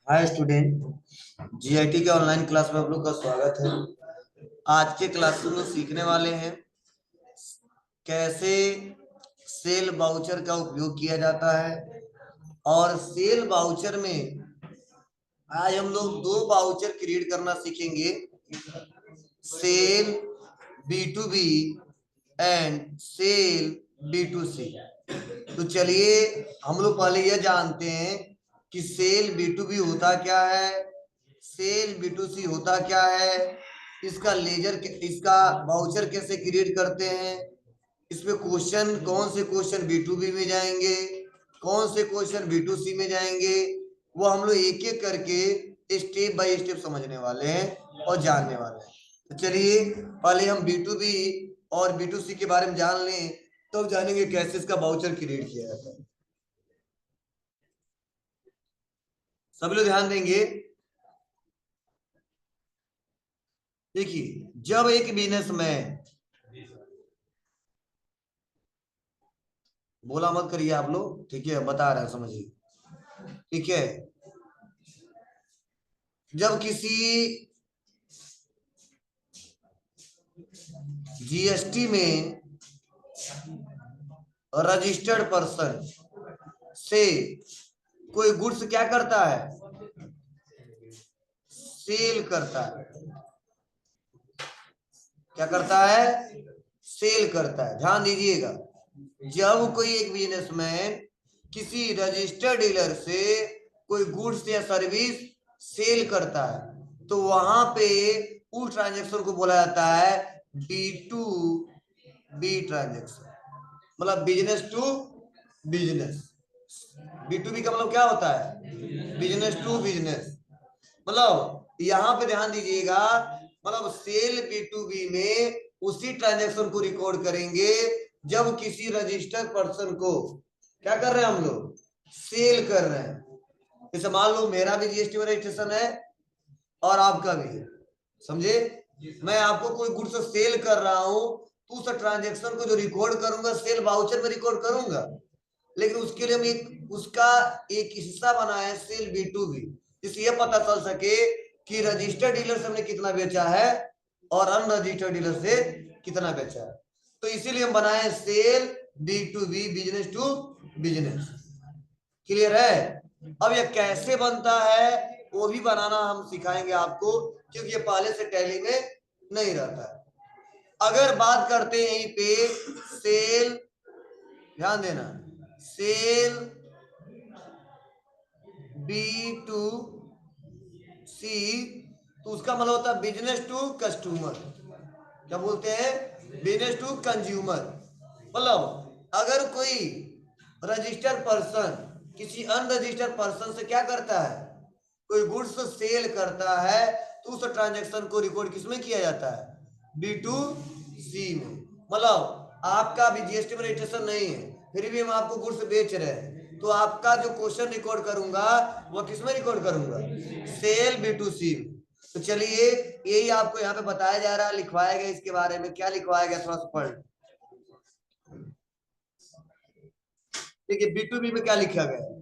Hi student, GIT के online class में आप लोग का स्वागत है। आज के क्लास में सीखने वाले हैं कैसे सेल बाउचर का उपयोग किया जाता है। और सेल बाउचर में आज हम लोग दो बाउचर क्रिएट करना सीखेंगे, cell B2B and cell B2C। तो चलिए हम लोग पहले यह जानते हैं कि सेल B2B होता क्या है, सेल B2C होता क्या है, इसका इसका वाउचर कैसे क्रिएट करते हैं, इसमें क्वेश्चन कौन से क्वेश्चन B2B में जाएंगे, कौन से क्वेश्चन B2C में जाएंगे, वो हम लोग एक एक करके स्टेप बाय स्टेप समझने वाले हैं और जानने वाले हैं। तो चलिए पहले हम B2B और B2C के बारे में जान लें, तो जानेंगे कैसे इसका वाउचर क्रिएट किया जाता है। सभी लोग ध्यान देंगे। देखिए, जब एक बिजनेसमैन, बोला मत करिए आप लोग, ठीक है, बता रहे हैं, समझिए, ठीक है। जब किसी जीएसटी में रजिस्टर्ड पर्सन से कोई गुड्स क्या करता है, सेल करता है। क्या करता है, सेल करता है। ध्यान दीजिएगा, जब कोई एक बिजनेसमैन किसी रजिस्टर्ड डीलर से कोई गुड्स या सर्विस सेल करता है तो वहां पे उस ट्रांजैक्शन को बोला जाता है B2B ट्रांजैक्शन, मतलब बिजनेस टू बिजनेस। B2B का मतलब क्या होता है, बिजनेस टू बिजनेस। मतलब यहाँ पे ध्यान दीजिएगा, मतलब सेल B2B में उसी ट्रांजैक्शन को रिकॉर्ड करेंगे जब किसी रजिस्टर्ड पर्सन को क्या कर रहे हैं, हम लोग सेल कर रहे हैं। जैसे मान लो मेरा भी जीएसटी में रजिस्ट्रेशन है और आपका भी है, समझे। मैं आपको कोई गुड्स सेल कर रहा हूं तो उस ट्रांजैक्शन को जो रिकॉर्ड करूंगा सेल वाउचर में रिकॉर्ड करूंगा, लेकिन उसके लिए हम उसका एक हिस्सा बनाया है सेल B2B, इसलिए पता चल सके कि रजिस्टर्ड डीलर से हमने कितना बेचा है और अनरजिस्टर्ड डीलर से कितना बेचा है। तो इसीलिए हम बनाए sale B2B, business to business. Clear है। अब ये कैसे बनता है वो भी बनाना हम सिखाएंगे आपको, क्योंकि ये पहले से टैली में नहीं रहता है। अगर बात करते हैं यहीं पे सेल, ध्यान देना, सेल B2C, तो उसका मतलब होता है बिजनेस टू कस्टमर। क्या बोलते हैं, बिजनेस टू कंज्यूमर। मतलब अगर कोई रजिस्टर्ड पर्सन किसी अनरजिस्टर्ड पर्सन से क्या करता है, कोई गुड्स सेल करता है तो उस ट्रांजैक्शन को रिकॉर्ड किसमें किया जाता है, B2C में। मतलब आपका भी जीएसटी में रजिस्ट्रेशन नहीं है, फिर भी हम आपको गुड्स बेच रहे हैं, तो आपका जो क्वेश्चन रिकॉर्ड करूंगा वो किसमें रिकॉर्ड करूंगा, सेल B2C। तो चलिए यही आपको यहाँ पे बताया जा रहा है, लिखवाया गया इसके बारे में। क्या लिखवाया गया, थोड़ा सा पढ़। देखिए B2B में क्या लिखा गया है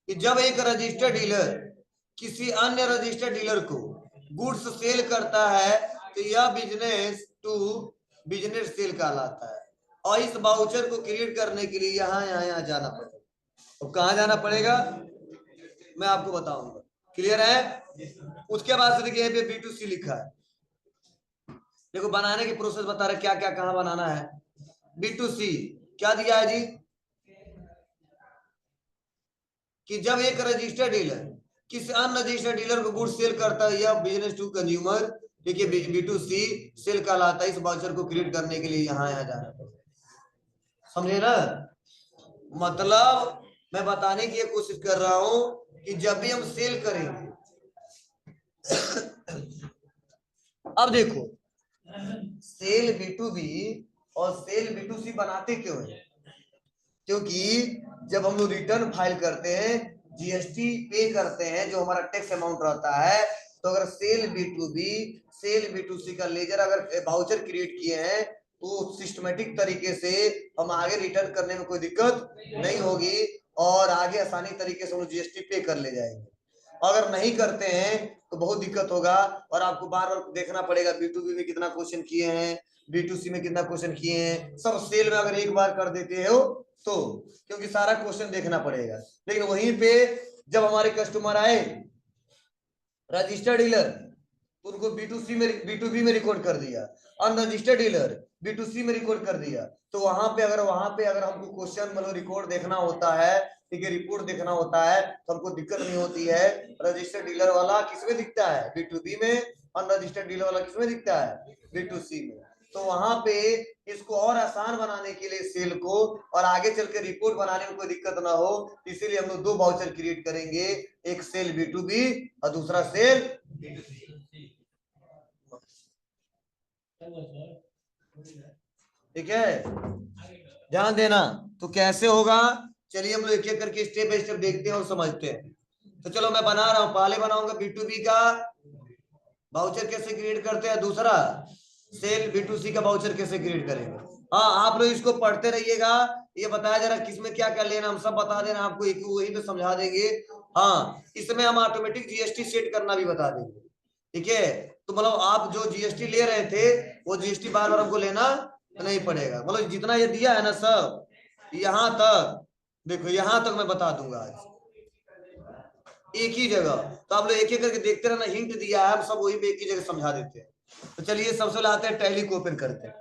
कि जब एक रजिस्टर्ड डीलर किसी अन्य रजिस्टर्ड डीलर को गुड्स सेल करता है तो यह बिजनेस टू बिजनेस सेल कहलाता है। और इस बाउचर को क्रिएट करने के लिए यहाँ जाना पड़ेगा। तो कहाँ जाना पड़ेगा मैं आपको बताऊंगा। क्लियर है। उसके बाद से देखिए B2C लिखा है, देखो बनाने की प्रोसेस बता रहे क्या क्या कहाँ बनाना है। B2C क्या दिया है जी, कि जब एक रजिस्टर्ड डीलर किसी अनरजिस्टर्ड डीलर को गुड्स सेल करता है यह बिजनेस टू कंज्यूमर, देखिए B2C सेल कहलाता है। इस वाउचर को क्रिएट करने के लिए यहाँ जाना पड़ेगा, समझे ना। मतलब मैं बताने की कोशिश कर रहा हूं कि जब भी हम सेल करेंगे अब देखो सेल B2B और सेल B2C बनाते क्यों है, क्योंकि जब हम लोग रिटर्न फाइल करते हैं, जीएसटी पे करते हैं, जो हमारा टैक्स अमाउंट रहता है, तो अगर सेल B2B सेल B2C का लेजर अगर वाउचर क्रिएट किए हैं तो सिस्टमेटिक तरीके से हम आगे रिटर्न करने में कोई दिक्कत नहीं होगी। और आगे आसानी तरीके से जीएसटी पे कर ले जाएंगे। अगर नहीं करते हैं तो बहुत दिक्कत होगा और आपको बार बार देखना पड़ेगा B2B में कितना क्वेश्चन किए हैं, B2C में कितना क्वेश्चन किए हैं, सब सेल में अगर एक बार कर देते हो तो, क्योंकि सारा क्वेश्चन देखना पड़ेगा। लेकिन वहीं पे जब हमारे कस्टमर आए रजिस्टर्ड डीलर, उनको B2B में रिकॉर्ड कर दिया, अनरजिस्टर्ड डीलर B2C में रिकॉर्ड कर दिया, तो वहां पे अगर हमको क्वेश्चन मतलब रिकॉर्ड देखना होता है, ठीक है, रिपोर्ट देखना होता है, तो हमको दिक्कत नहीं होती है। रजिस्टर्ड डीलर वाला किसमें दिखता है? B2B में। अनरजिस्टर्ड डीलर वाला किसमें दिखता है? B2C में। तो वहां पे इसको और आसान बनाने के लिए सेल को, और आगे चल के रिपोर्ट बनाने में कोई दिक्कत ना हो, इसीलिए हम लोग दो वाउचर क्रिएट करेंगे, एक सेल B2B और दूसरा सेल B2C। ठीक है, ध्यान देना। तो कैसे होगा, चलिए हम लोग एक एक करके स्टेप बाय स्टेप देखते हैं और समझते हैं। तो चलो मैं बना रहा हूं, पहले बनाऊंगा B2B का वाउचर कैसे क्रिएट करते हैं, दूसरा सेल B2C का वाउचर कैसे क्रिएट करेंगे। हाँ, आप लोग इसको पढ़ते रहिएगा, ये बताया जरा किसमें क्या क्या लेना, हम सब बता देना आपको, एक वही पे समझा देंगे। हाँ, इसमें हम ऑटोमेटिक जीएसटी सेट करना भी बता देंगे। ठीक है, तो मतलब आप जो जीएसटी ले रहे थे वो जीएसटी बार बार हमको लेना नहीं पड़ेगा। मतलब जितना ये दिया है ना सब, यहाँ तक देखो, यहाँ तक मैं बता दूंगा आज एक ही जगह। तो आप लोग एक एक करके देखते रहना, हिंट दिया है, हम सब वही पे एक ही जगह समझा देते हैं। तो चलिए सबसे पहले आते हैं टैली को ओपन करते हैं।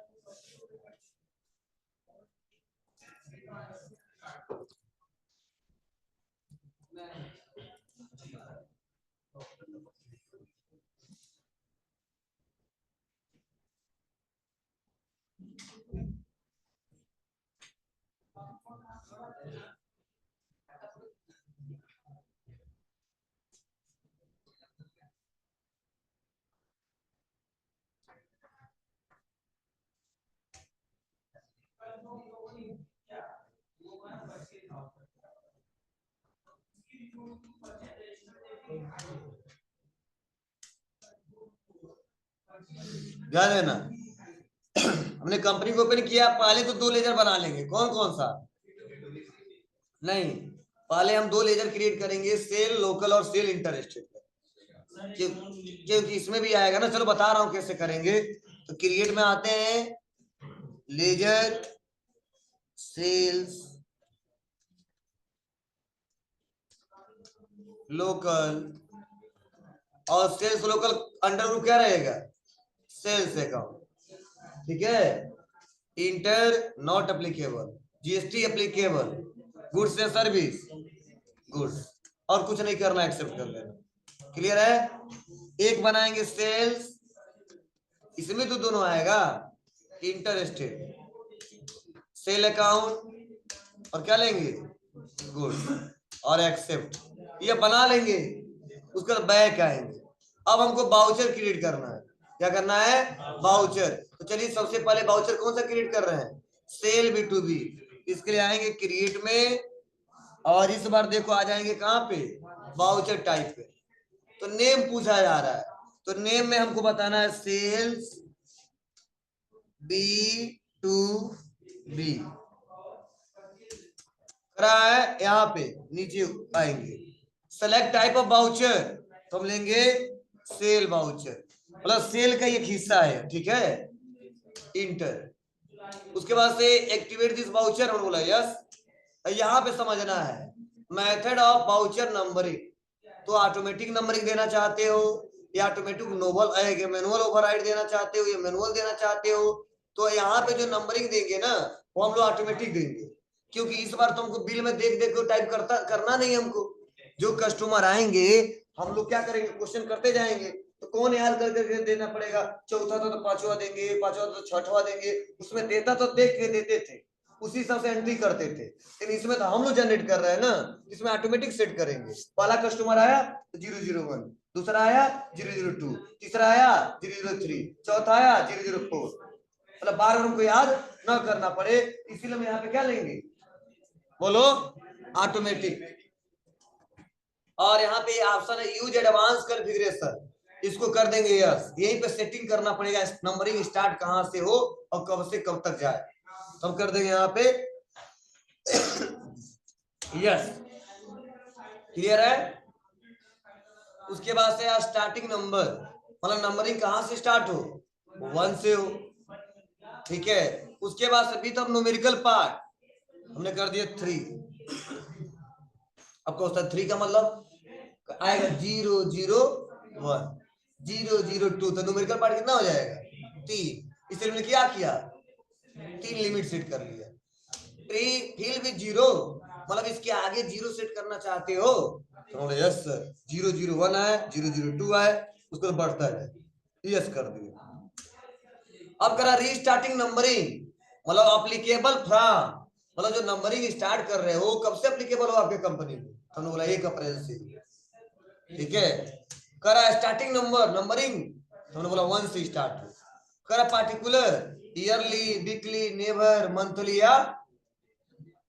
ध्यान देना, हमने कंपनी को ओपन किया, पहले तो दो लेजर बना लेंगे। कौन कौन सा? नहीं, पहले हम दो लेजर क्रिएट करेंगे, सेल लोकल और सेल इंटरेस्टेड, क्योंकि इसमें भी आएगा ना। चलो बता रहा हूं कैसे करेंगे। तो क्रिएट में आते हैं, लेजर सेल्स लोकल, और सेल्स लोकल अंडर ग्रुप क्या रहेगा? Sales account. ठीक है, inter not applicable, GST applicable, goods या सर्विस, गुड्स, और कुछ नहीं करना, एक्सेप्ट कर लेना। क्लियर है? एक बनाएंगे सेल्स, इसमें तो दोनों आएगा, इंटरेस्टेड सेल अकाउंट, और क्या लेंगे? गुड्स और एक्सेप्ट, ये बना लेंगे। उसके बाद बैक आएंगे। अब हमको बाउचर क्रिएट करना है। क्या करना है? बाउचर। तो चलिए सबसे पहले बाउचर कौन सा क्रिएट कर रहे हैं? Cell B2B। इसके लिए आएंगे क्रिएट में, और इस बार देखो आ जाएंगे कहां पे? बाउचर टाइप पे। तो नेम पूछा जा रहा है, तो नेम में हमको बताना है सेल्स B2B करा है। यहाँ पे नीचे आएंगे, सेलेक्ट टाइप ऑफ बाउचर, तो हम लेंगे सेल बाउचर, मतलब सेल का एक हिस्सा है। ठीक है, इंटर। उसके बाद से एक्टिवेट दिस बाउचर, और बोला यस। यहाँ पे समझना है मेथड ऑफ बाउचर नंबरिंग, तो ऑटोमेटिक नंबरिंग देना चाहते हो या ऑटोमेटिक मैनुअल ओवरराइड देना चाहते हो या मैनुअल देना चाहते हो। तो यहाँ पे जो नंबरिंग देंगे ना, वो हम लोग ऑटोमेटिक देंगे, क्योंकि इस बार तुमको बिल में देख देख के टाइप करना नहीं हमको। जो कस्टमर आएंगे हम लोग क्या करेंगे? क्वेश्चन करते जाएंगे, तो कौन याद कर करके देना पड़ेगा? चौथा था तो पांचवा देंगे, पांचवा तो छठवा देंगे। उसमें देता तो देख के देते थे, उसी हिसाब से एंट्री करते थे। लेकिन इसमें तो हम लोग जनरेट कर रहे हैं ना, इसमें ऑटोमेटिक सेट करेंगे। पहला कस्टमर आया तो 001, दूसरा आया 002, तीसरा आया 003, चौथा आया 004। मतलब बार बार हमको याद ना करना पड़े, इसीलिए हम यहाँ पे क्या लेंगे? बोलो, ऑटोमेटिक। और यहाँ पे ऑप्शन है यूज एडवांस कॉन्फ़िगरेशन, इसको कर देंगे यस। यहीं पे सेटिंग करना पड़ेगा, नंबरिंग स्टार्ट कहां से हो और कब से कब तक जाए, तो हम कर देंगे यहाँ पे यस, क्लियर है। उसके बाद से स्टार्टिंग नंबर, मतलब नंबरिंग कहां से स्टार्ट हो, 1 से हो, ठीक है। उसके बाद से भी तो न्यूमेरिकल पार्ट हमने कर दिया 3। अब क्वेश्चन 3 का मतलब आएगा 0 0 1 0 0 2, तो न्यूमेरिकल पार्ट कितना हो जाएगा 3। इसलिए हमने क्या किया 3 लिमिट सेट कर लिया। फिर भी 0, मतलब इसके आगे 0 सेट करना चाहते हो तो बोले यस सर, 0 0 1 है, 0 0 2 है, उसको तो बढ़ता है, यस कर दिया। अब करा रीस्टार्टिंग नंबरिंग, मतलब अप्लीकेबल फ्रॉम, मतलब जो नंबरिंग स्टार्ट कर रहे हो कब से अप्लीकेबल हो आपके कंपनी में, तो बोला 1 अप्रैल से, ठीक है। करा स्टार्टिंग नंबरिंग, तो हमने बोला 1 से स्टार्ट हो। करा particular yearly, weekly, never, monthly या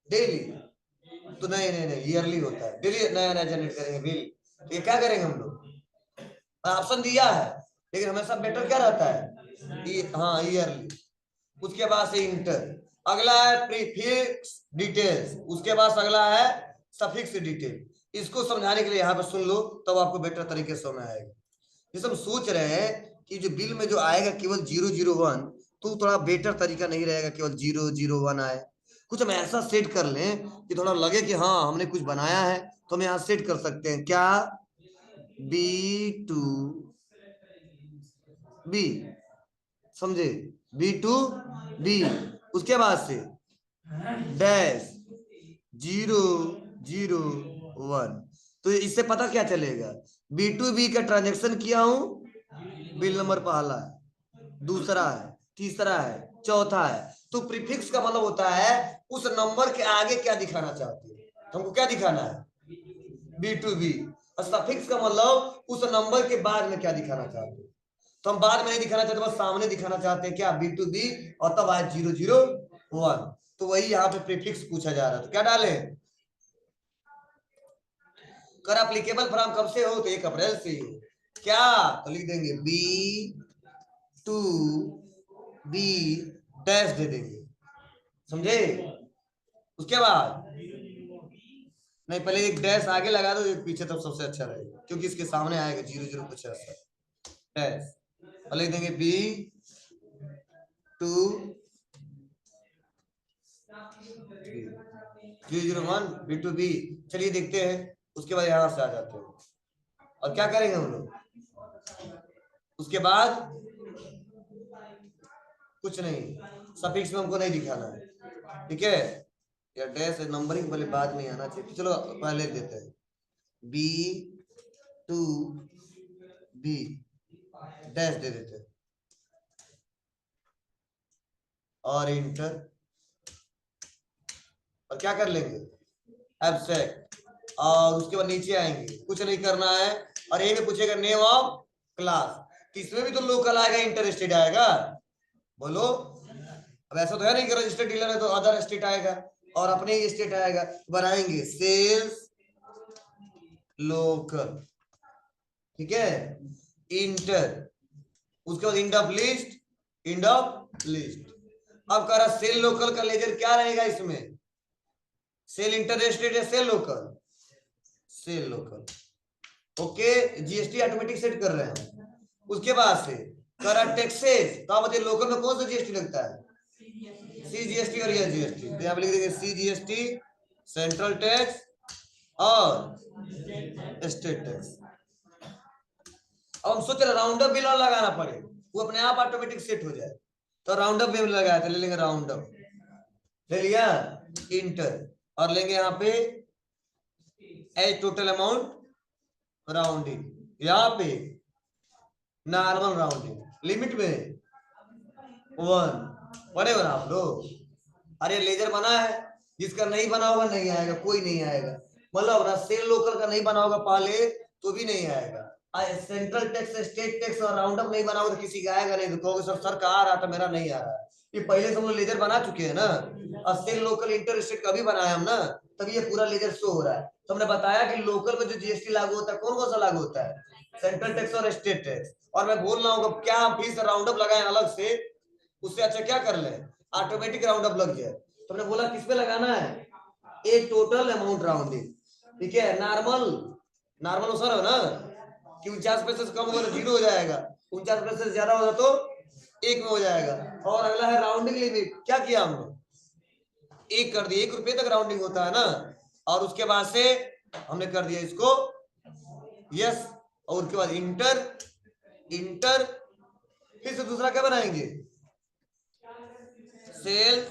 डेली, तो नहीं नहीं नहीं ईयरली होता है, डेली नया नया जनरेट करेंगे बिल। तो ये क्या करेंगे हम लोग, ऑप्शन दिया है लेकिन हमेशा बेटर क्या रहता है, हाँ ईयरली। उसके बाद से इंटर, अगला है प्रीफिक्स डिटेल्स, उसके बाद अगला है सफिक्स डिटेल। इसको समझाने के लिए यहाँ पर सुन लो तब आपको बेटर तरीके से समझ आएगा। जैसे हम सोच रहे हैं कि जो बिल में जो आएगा केवल 0 0 1, तो थोड़ा बेटर तरीका नहीं रहेगा केवल 0 0 1 आए, कुछ हम ऐसा सेट कर लें कि थोड़ा लगे कि हाँ हमने कुछ बनाया है, तो हम यहाँ सेट कर सकते हैं क्या, B2 B, समझे, B2 B। उसके बाद से डैश 0 0 1, तो इससे पता क्या चलेगा, B2 B का ट्रांजेक्शन किया हूं, बिल नंबर पहला है, दूसरा है, तीसरा है, चौथा है। तो प्रीफिक्स का मतलब होता है उस नंबर के आगे क्या दिखाना चाहते हो, हमको क्या दिखाना है B2B। और सफिक्स का मतलब उस नंबर के बाद में क्या दिखाना चाहते हो, तो हम बाद में नहीं दिखाना चाहते, बस सामने दिखाना चाहते हैं क्या B2B, और तब आए 0 0 1। तो वही यहाँ पे प्रीफिक्स पूछा जा रहा है, तो क्या डाले, कर एप्लीकेबल फ्रॉम कब से हो, तो 1 अप्रैल से हो, क्या, तो लिख देंगे B2 B डैश दे देंगे, समझे। उसके बाद नहीं, पहले एक डैश आगे लगा दो, एक पीछे, तब सबसे अच्छा रहेगा क्योंकि इसके सामने आएगा 0 0 कुछ ऐसा डैश, और लिख देंगे B2 0 0 1 B2B। चलिए देखते हैं, उसके बाद यहां से आ जाते हैं और क्या करेंगे हम लोग, उसके बाद कुछ नहीं, सफिक्स में हमको नहीं दिखाना है, ठीक है। या डैश नंबरिंग पहले बाद में आना चाहिए, चलो पहले देते हैं B2 B डैश दे देते हैं और इंटर, और क्या कर लेंगे एब्स्ट्रैक्ट, और उसके बाद नीचे आएंगे, कुछ नहीं करना है। और ये भी पूछेगा नेम ऑफ क्लास, तो इसमें भी तो लोकल आएगा, इंटरेस्टेड आएगा, बोलो। अब ऐसा तो है नहीं कि रजिस्टर्ड डीलर है तो अदर स्टेट आएगा और अपने ही स्टेट आएगा, बनाएंगे सेल्स लोकल, ठीक है, इंटर। उसके बाद end of list, end of list. अब कह रहा सेल लोकल का लेजर क्या रहेगा इसमें, सेल इंटरेस्टेड या sale local, sale local, okay. GST automatic set कर रहे हैं। उसके बाद से करा टैक्सेस, तो आप बताइए लोकल में कौन सा जीएसटी लगता है, सीजीएसटी और ये जीएसटी, तो यहाँ पे लिख देंगे सीजीएसटी सेंट्रल टैक्स और स्टेट टैक्स। अब हम सोच रहे राउंड अप बिल और लगाना पड़े, वो अपने आप ऑटोमेटिक सेट हो जाए, तो राउंड अप बिल लगाया था, ले लेंगे राउंड अप, ले लिया इंटर, और लेंगे यहाँ पे एज टोटल अमाउंट राउंडिंग, यहाँ पे नॉर्मल राउंडिंग, लिमिट में 1 पड़ेगा ना आप लोग। अरे लेजर बना है, जिसका नहीं बना होगा नहीं आएगा, कोई नहीं आएगा, मतलब ना सेल लोकल का नहीं बना होगा पहले तो भी नहीं आएगा, सेंट्रल टैक्स स्टेट टैक्स और राउंड अप नहीं बना होगा तो किसी का आएगा नहीं, तो कहोगे सर का आ रहा था मेरा नहीं आ रहा है। ये पहले से हम लोग लेजर बना चुके हैं ना, और सेल लोकल इंटर स्टेट का भी बनाया हम ना, तभी ये पूरा लेजर शो हो रहा है। तो हमने बताया कि लोकल में जो जीएसटी लागू होता है कौन कौन सा लागू होता है, सेंट्रल टैक्स और स्टेट टैक्स। और मैं बोल रहा हूँ क्या हम फिर से राउंड अप लगाए अलग से, उससे अच्छा क्या कर ले ऑटोमेटिक राउंड अप लग जाए। तुमने बोला किस पे लगाना है, ए टोटल अमाउंट राउंडिंग, ठीक है। नॉर्मल सर है ना कि 49 से कम होगा तो 0 हो जाएगा, 49 से ज्यादा होगा तो 1 में हो जाएगा। और अगला है राउंडिंग लिमिट, क्या किया हमने 1 कर दिया, 1 रुपए तक राउंडिंग होता है ना, और उसके बाद से हमने कर दिया इसको यस, और उसके बाद इंटर फिर से दूसरा क्या बनाएंगे सेल्स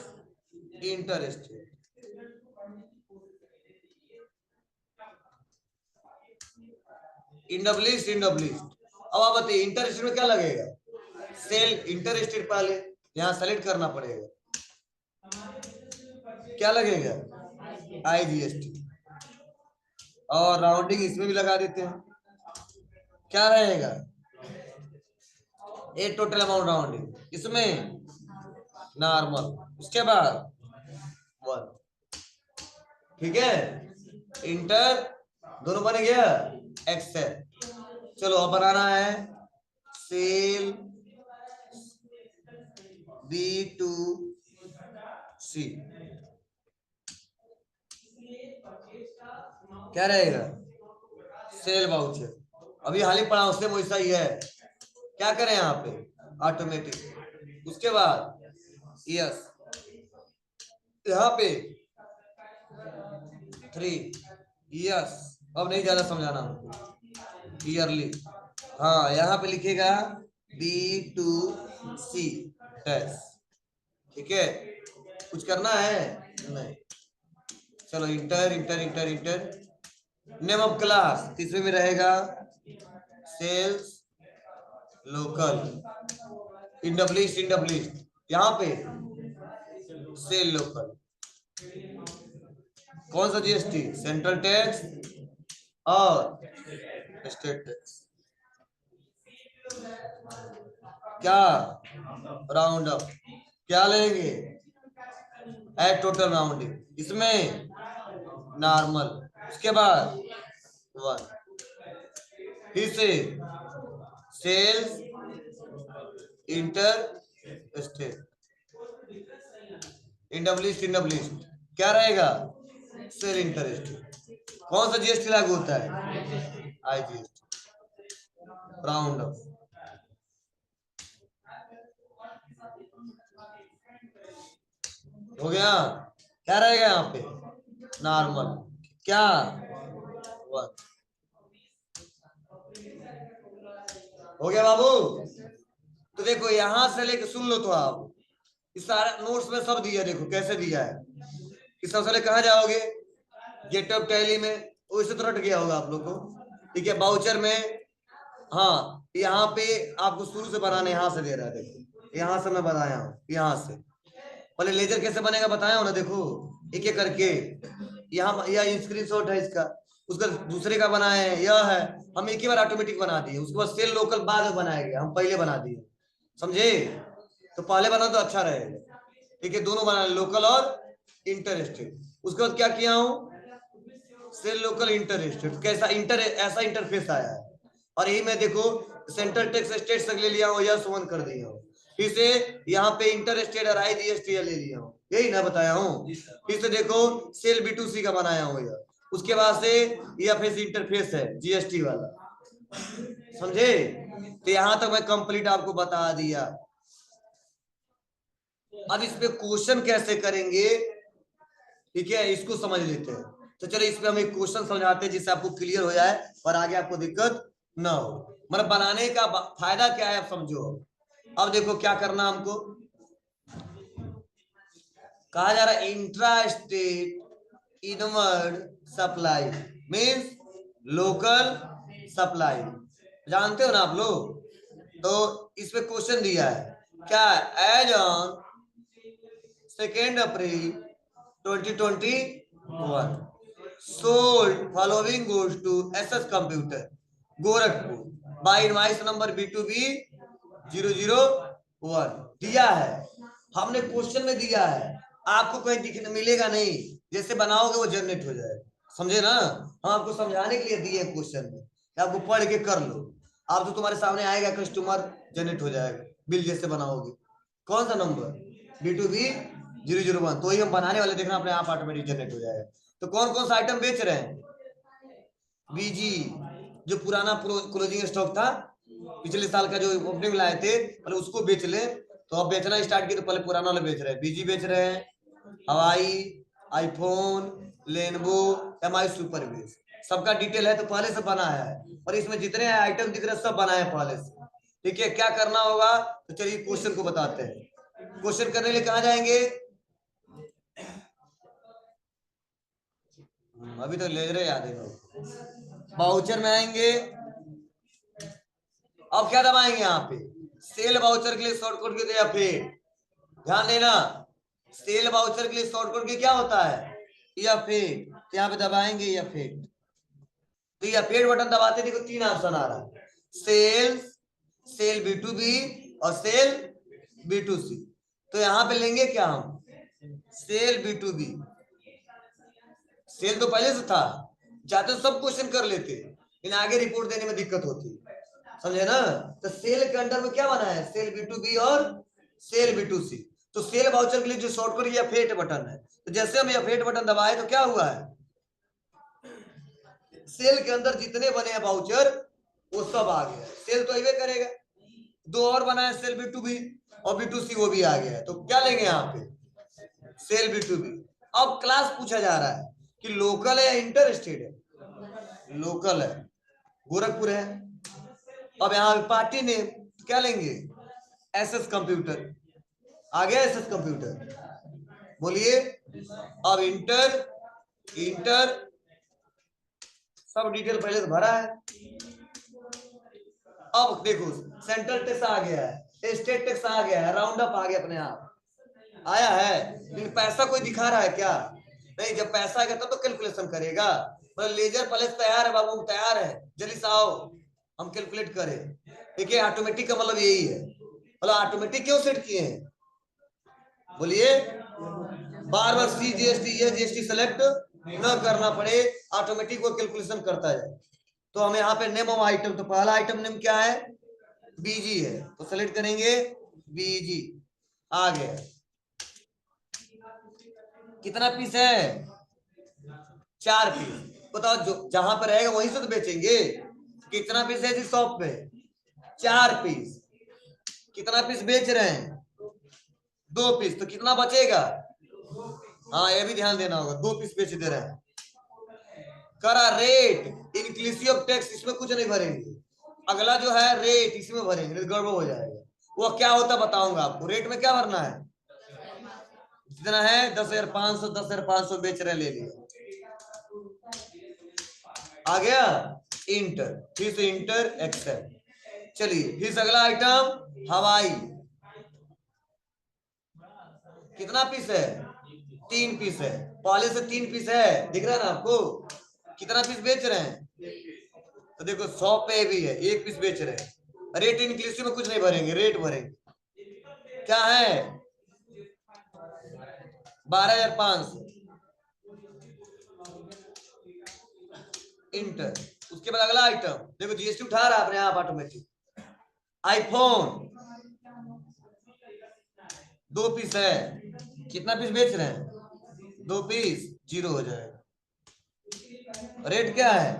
इंटरेस्ट, इंडब्लिस्ट। अब आप बताइए इंटरेस्ट में क्या लगेगा, सेल इंटरेस्ट पहले यहां सेलेक्ट करना पड़ेगा, क्या लगेगा IGST, और राउंडिंग इसमें भी लगा देते हैं, क्या रहेगा ए टोटल अमाउंट राउंडिंग, इसमें नॉर्मल, उसके बाद 1, ठीक है। इंटर दोनों बन गया, एक्सेप्ट। चलो अब बनाना है सेल B2C, क्या रहेगा सेल वाउचर, अभी हाल ही पढ़ा उससे वैसा ही है, क्या करें यहाँ पे ऑटोमेटिक, उसके बाद यस यहाँ पे 3 यस, अब नहीं ज्यादा समझाना हमको ईयरली, हाँ यहाँ पे लिखेगा B2C टैक्स, ठीक है। कुछ करना है नहीं, चलो इंटर नेम ऑफ क्लास तीसरे में रहेगा सेल्स लोकल, इंडब्लिस्ट यहाँ पे सेल लोकल, कौन सा GST सेंट्रल टैक्स और स्टेट टैक्स, क्या राउंड अप, क्या लेंगे एट टोटल राउंडिंग, इसमें नॉर्मल, उसके बाद 1, फिर से सेल्स इंटर स्टेट, इंडब्लिस्ट क्या रहेगा सेल इंटरेस्ट, कौन सा GST लागू होता है IGST, राउंड अप, हो गया। क्या रहेगा यहाँ पे नॉर्मल, क्या 1, हो गया बाबू। तो देखो यहां से लेके सुन लो, तो आप इस सारे नोट्स में सब दिया, देखो कैसे दिया है कि सबसे पहले कहाँ जाओगे गेट ऑफ टैली में, वैसे तो रट गया होगा आप लोग को, ठीक है। बाउचर में हाँ यहाँ पे आपको शुरू से बनाने यहाँ से दे रहा है, देखो यहाँ से मैं बताया हूँ, यहाँ से पहले लेजर कैसे बनेगा बताया हूँ ना, देखो एक एक करके, यहाँ यह स्क्रीनशॉट है इसका, उसका दूसरे का बनाए हैं, यह है, हम एक ही बार ऑटोमेटिक बना दिए, उसके बाद सेल लोकल बाद में बनाया गया, हम पहले बना दिए, समझे। तो पहले बना तो अच्छा रहेगा, ठीक है, दोनों बना लोकल और इंटरेस्टेड। उसके बाद क्या किया हूँ सेल लोकल इंटरेस्टेड, कैसा ऐसा इंटरफेस आया है, और यही मैं देखो सेंट्रल टैक्स स्टेट से ले लिया हूँ, यह 1 कर दिया हूँ, फिर से यहाँ पे इंटरेस्टेड और IGST ले लिया हूँ, यही ना बताया हूँ। फिर से देखो सेल B2C का बनाया हूँ यह, उसके बाद से यह फेस इंटरफेस है GST वाला, समझे। तो यहाँ तक मैं कंप्लीट आपको बता दिया। अब इस पे क्वेश्चन कैसे करेंगे, ठीक है, इसको समझ लेते हैं। तो चलो इस पे हम एक क्वेश्चन समझाते हैं जिससे आपको क्लियर हो जाए और आगे आपको दिक्कत ना हो, मतलब बनाने का फायदा क्या है आप समझो। अब देखो क्या करना हमको, कहा जा रहा है intra state inward supply means local supply, जानते हो ना आप लोग। तो इस पे क्वेश्चन दिया है क्या, as on 2 April 2021 sold following goods to SS Computer Gorakhpur by invoice number B2B 001 दिया है, हमने क्वेश्चन में दिया है, आपको कहीं दिखने मिलेगा नहीं, जैसे बनाओगे वो जनरेट हो जाएगा, समझे ना। हम आपको समझाने के लिए दिए क्वेश्चन में, आपको पढ़ के कर लो, आप जो तुम्हारे सामने आएगा कस्टमर जनरेट हो जाएगा, बिल जैसे बनाओगे, कौन सा नंबर B2B 001, तो ही हम बनाने वाले, देखना अपने आप ऑटोमेटिक जनरेट हो जाएगा। तो कौन कौन सा आइटम बेच रहे हैं? बीजी, जो पुराना क्लोजिंग स्टॉक था पिछले साल का, जो ओपनिंग लाए थे, पहले उसको बेच ले। तो अब बेचना स्टार्ट किए तो पहले पुराना वाला बेच रहे हैं, बीजी बेच रहे हैं, हवाई, iPhone, Lenovo, MI super base, सबका डिटेल है तो पहले से बनाया है। और इसमें जितने आइटम दिख रहे हैं सब बनाए हैं पहले से। ठीक है, क्या करना होगा? तो चलिए क्वेश्चन को बताते हैं। क्वेश्चन करने के लिए कहाँ जाएंगे? अभी तो ले रहे याद है लोग। वाउचर में आएंगे। अब क्या दबाएंगे यहाँ पे? सेल वाउचर के लिए शॉर्टकट की या फिर ध्यान देना, सेल वाउचर के लिए शॉर्टकट की क्या होता है? या फिर यहाँ पे दबाएंगे या फिर, तो या फिर बटन दबाते देखो 3 ऑप्शन आ रहा है, सेल्स, सेल B2B और सेल B2C। तो यहाँ पे लेंगे क्या हम? Cell B2B। सेल तो पहले से था, चाहते तो सब क्वेश्चन कर लेते, लेकिन आगे रिपोर्ट देने में दिक्कत होती, समझे ना? तो सेल के अंडर में क्या बना है? सेल B2B और सेल B2C। तो सेल वाउचर के लिए जो शॉर्टकट या फेट बटन है, तो जैसे हम या फेट बटन दबाए तो क्या हुआ है? सेल के अंदर जितने बने हैं वाउचर वो सब आ गया। सेल तो ये करेगा, 2 और बना है सेल B2B और B2C, वो भी आ गया है। तो क्या लेंगे यहाँ पे? Cell B2B। अब क्लास पूछा जा रहा है कि लोकल है या इंटर स्टेट है? लोकल है, गोरखपुर है। अब यहाँ पे पार्टी नेम क्या लेंगे? SS computer. आ गया एसएस कंप्यूटर, बोलिए। अब इंटर, इंटर सब डिटेल पहले से भरा है। अब देखो सेंट्रल टैक्स आ गया है, स्टेट टैक्स आ गया है, राउंड अप आ गया, अपने आप आया है। लेकिन पैसा कोई दिखा रहा है क्या? नहीं, जब पैसा आएगा तब तो कैलकुलेशन करेगा। मतलब लेजर प्लस तैयार है बाबू, तैयार है, जल्दी से आओ हम कैलकुलेट करें। ठीक है, ऑटोमेटिक का मतलब यही है। मतलब ऑटोमेटिक क्यों सेट किए हैं? बोलिए। बार बार CGST या GST सेलेक्ट न करना पड़े, ऑटोमेटिक वो कैलकुलेशन करता है। तो हमें यहाँ पे नेम ऑफ आइटम, तो पहला आइटम नेम क्या है? बीजी है, तो सेलेक्ट करेंगे बीजी। आ गया। कितना पीस है? 4 पीस। बताओ, जो जहां पर रहेगा वहीं से तो बेचेंगे। कितना पीस है जी शॉप पे? 4 पीस। कितना पीस बेच रहे हैं? 2 पीस। तो कितना बचेगा? हाँ, ये भी ध्यान देना होगा, 2 पीस बेच दे रहे हैं। करा रेट इंक्लूसिव ऑफ टैक्स, इसमें कुछ नहीं भरेंगे। अगला जो है रेट, इसमें भरेंगे, गड़बड़ हो जाएगा। वो क्या होता बताऊंगा आपको। रेट में क्या भरना है? जितना है 10,500, 10,500 बेच रहे, ले लिया। आ गया इंटर, फिर से इंटर एक्सेप्ट। चलिए फिर से अगला आइटम हवाई। कितना पीस है? 3 पीस है, पहले से 3 पीस है, दिख रहा है ना आपको? कितना पीस बेच रहे हैं? तो देखो 100 पे भी है, 1 पीस बेच रहे हैं। रेट इंक्लूसिव में कुछ नहीं भरेंगे, रेट भरेंगे। क्या है? 12,500 इंटर। उसके बाद अगला आइटम देखो, GST उठा रहा है अपने आप ऑटोमेटिक। आईफोन 2 पीस है, कितना पीस बेच रहे हैं? 2 पीस, 0 हो जाएगा। रेट क्या है?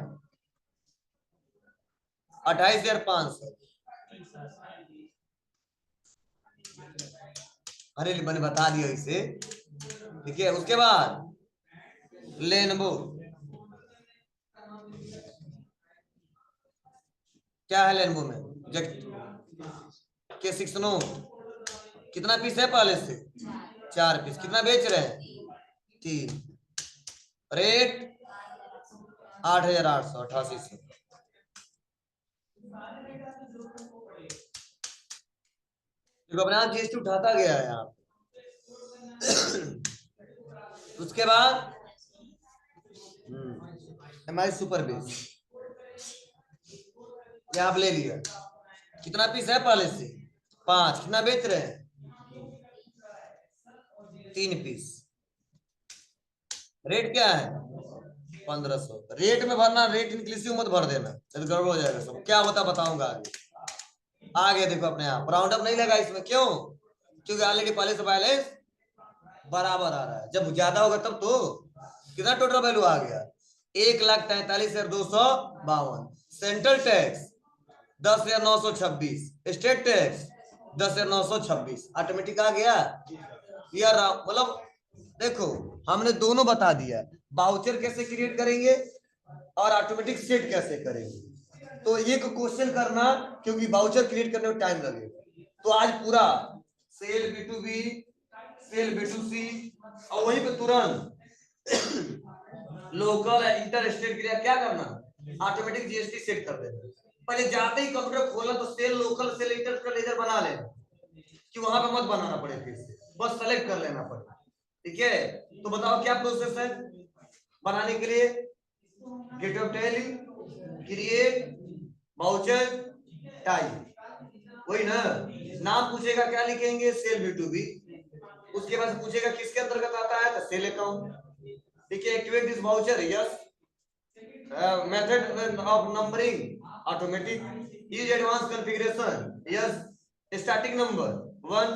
28,500। अरे मैंने बता दिया इसे। ठीक है, उसके बाद लेनवो क्या है? लेनवो में K6 नोट कितना पीस है? पहले से 4 पीस। कितना बेच रहे हैं? 3। रेट 8,800, 8800। देखो अपने आप GST उठाता गया है यहाँ। उसके बाद एमआई सुपर बेस यहाँ ले लिया। कितना पीस है? पहले से 5। कितना बेच रहे हैं? 3 पीस। रेट क्या है? 1,500। रेट में भरना, रेट इंक्लूसिव मत भर देना, तो गड़बड़ हो जाएगा सब। क्या होता बताऊंगा आगे। आगे देखो अपने आप राउंड अप नहीं लगा इसमें, क्यों? क्योंकि आगे के पहले से बैलेंस बराबर आ रहा है। जब ज्यादा होगा तब तो कितना टोटल वैल्यू आ गया? 1,43,252। Central tax 10,926, state tax 10,926, automatic आ गया यार। मतलब देखो हमने दोनों बता दिया, बाउचर कैसे क्रिएट करेंगे और ऑटोमेटिक सेट कैसे करेंगे। तो एक क्वेश्चन करना, क्योंकि बाउचर क्रिएट करने में टाइम लगेगा, तो आज पूरा सेल B2B, सेल B2C, और वहीं पे तुरंत लोकल इंटर स्टेट के लिए क्या करना, ऑटोमेटिक जीएसटी सेट कर देना। पहले जाते ही कंप्यूटर खोला तो सेल लोकल सेल इंटर का लेजर बना लेना, कि वहां पे मत बनाना पड़े, फिर से बस सेलेक्ट कर लेना पड़े। ठीक है, तो बताओ क्या प्रोसेस है बनाने के लिए? Gate of Tally, create, voucher, type, वही ना। नाम पूछेगा क्या लिखेंगे? Cell B2B। उसके बाद पूछेगा किसके अंतर्गत आता है, तो सेल अकाउंट। ठीक है, activate this voucher, yes. Method of numbering automatic, use advance configuration, yes. Starting number 1,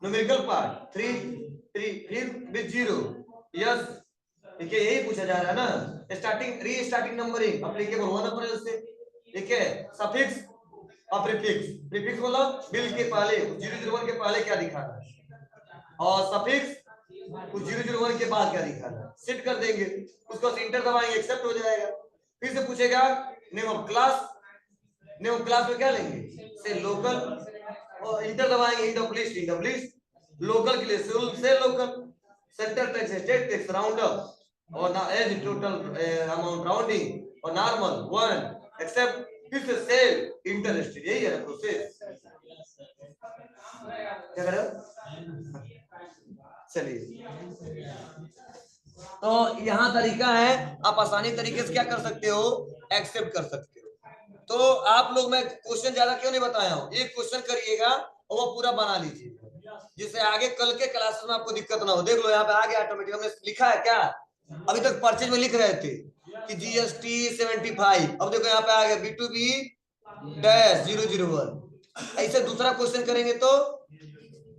numerical part 3 फिर विद 0, यस। ठीक है, यही पूछा जा रहा है ना। स्टार्टिंग रीस्टार्टिंग नंबरिंग एप्लीकेबल 1 अप्रैल से। ठीक है, सफिक्स और प्रीफिक्स। प्रीफिक्स मतलब बिल के पहले 001 के पहले क्या दिखाना है, और सफिक्स कुछ 001 के बाद क्या दिखाना है, सेट कर देंगे। उसको इंटर दबाएंगे, एक्सेप्ट हो जाएगा। फिर से पूछेगा name of class, name of class में क्या लेंगे, से लोकल, और इंटर दबाएंगे, इंड ऑफ लिस्ट, लोकल के लिए से local, centre tax, state tax, round up, और ना एज टोटल अमाउंट राउंडिंग, और नॉर्मल 1, एक्सेप्ट, फिर से सेल इंटर स्टेट। यही है ना प्रोसेस। क्या कर रहे हो? चलिए, तो यहाँ तरीका है, आप आसानी तरीके से क्या कर सकते हो, एक्सेप्ट कर सकते हो। तो आप लोग, मैं क्वेश्चन ज्यादा क्यों नहीं बताया हूँ, एक क्वेश्चन करिएगा और वो पूरा बना लीजिएगा, जिससे आगे कल के क्लासेस में आपको दिक्कत ना हो। देख लो यहाँ पे आ गया ऑटोमेटिक, हमने लिखा है क्या, अभी तक परचेज में लिख रहे थे कि GST 75, अब देखो यहाँ पे आ गया B2B डैश 001। ऐसे दूसरा क्वेश्चन करेंगे तो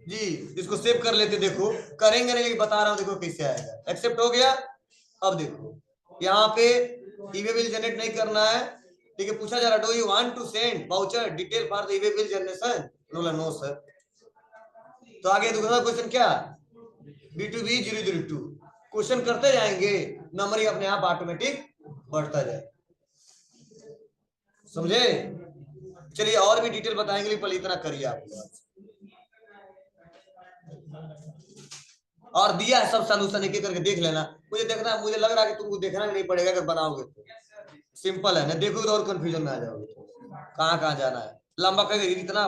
जी इसको सेव कर लेते, देखो करेंगे नहीं, लेकिन बता रहा हूँ देखो कैसे आएगा। एक्सेप्ट हो गया। अब देखो यहाँ पे ईवे बिल जनरेट नहीं करना है। ठीक है, पूछा जा रहा, do you want to send voucher detail for the e way bill generation? No sir. तो आगे दूसरा क्वेश्चन क्या, B2B 002। क्वेश्चन करते जाएंगे, नंबर ही अपने आप ऑटोमेटिक बढ़ता जाए। समझे? चलिए और भी डिटेल बताएंगे, पहले इतना करिए आप। और दिया है सब सॉल्यूशन, एक एक करके देख लेना। मुझे देखना, मुझे लग रहा है कि तुमको देखना नहीं पड़ेगा अगर बनाओगे तो, सिंपल है ना। देखोगे तो और कंफ्यूजन में आ जाओगे, कहाँ कहाँ जाना है, लंबा करके इतना